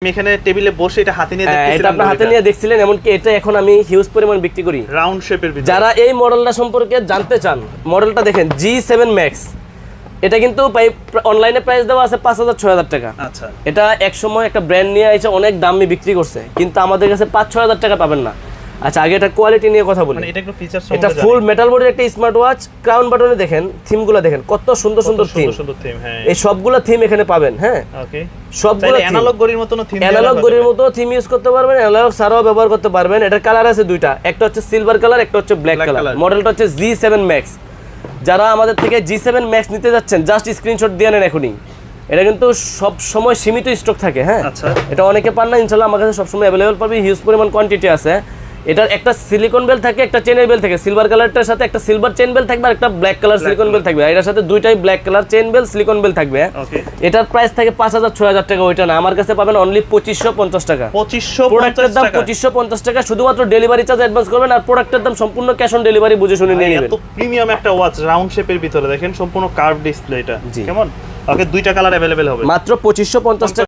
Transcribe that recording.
আমি এখানে টেবিলে বসে এটা হাতে নিয়ে দেখতেছিলাম। এটা আপনি হাতে নিয়ে দেখছিলেন, এমনকি এটা এখন আমি হিউজ পরিমাণ বিক্রি করি রাউন্ড শেপের ভিতরে। যারা এই মডেলটা সম্পর্কে জানতে চান, মডেলটা দেখেন G7 Max। এটা কিন্তু অনলাইনে প্রাইস দেওয়া আছে 5,000-6,000 টাকা। আচ্ছা, এটা এক সময় একটা ব্র্যান্ড নিয়ে এসে অনেক দামে বিক্রি করছে, কিন্তু আমাদের কাছে 5-6,000 টাকা পাবেন না। আচ্ছা, আগে এটা কোয়ালিটি নিয়ে কথা বলি। মানে এটা একটু ফিচার এটা ফুল মেটাল বডির একটা স্মার্ট ওয়াচ। ক্রাউন বাটনে দেখেন, থিমগুলো দেখেন কত সুন্দর সুন্দর থিম। হ্যাঁ, এই সবগুলো থিম এখানে পাবেন। হ্যাঁ, ওকে, সবগুলো অ্যানালগ ঘড়ির মতন থিম, অ্যানালগ ঘড়ির মতো থিম ইউজ করতে পারবেন, অ্যানালগ ছাড়াও ব্যবহার করতে পারবেন। এটার কালার আছে দুইটা, একটা হচ্ছে সিলভার কালার, একটা হচ্ছে ব্ল্যাক কালার। মডেলটা হচ্ছে G7 Max। যারা আমাদের থেকে G7 Max নিতে যাচ্ছেন, জাস্ট স্ক্রিনশট দিয়ে নেন এখনই। এটা কিন্তু সব সময় সীমিত স্টক থাকে। হ্যাঁ, আচ্ছা, এটা অনেকে পান না, ইনশাআল্লাহ আমার কাছে সবসময় অ্যাভেলেবল পাবে, হিউজ পরিমাণ কোয়ান্টিটি আছে। এটার একটা সিলিকন বেল থাকে, একটা চেনের বেল থাকে। সিলভার কালারটার সাথে একটা সিলভার চেন বেল থাকবে আর একটা ব্ল্যাক কালার সিলিকন বেল থাকবে। এটার সাথে দুইটাই black colour chain belt silicon belt থাকবে। এটার প্রাইস থাকে 5,000-6,000 টাকা। ওইটা না, আমার কাছে পাবেন অনলি 2,550 টাকা। প্রোডাক্টের দাম 2,550 টাকা। শুধুমাত্র ডেলিভারি চার্জ অ্যাডভান্স করবেন, আর প্রোডাক্টের দাম সম্পূর্ণ ক্যাশ অন ডেলিভারি বুঝে শুনে নিয়ে নেবেন। এত প্রিমিয়াম একটা ওয়াচ, রাউন্ড শেপের ভিতরে দেখেন, সম্পূর্ণ কার্ভ ডিসপ্লে। এটা কেমন? ওকে, দুইটা কালার अवेलेबल হবে, মাত্র 2,550 টাকা।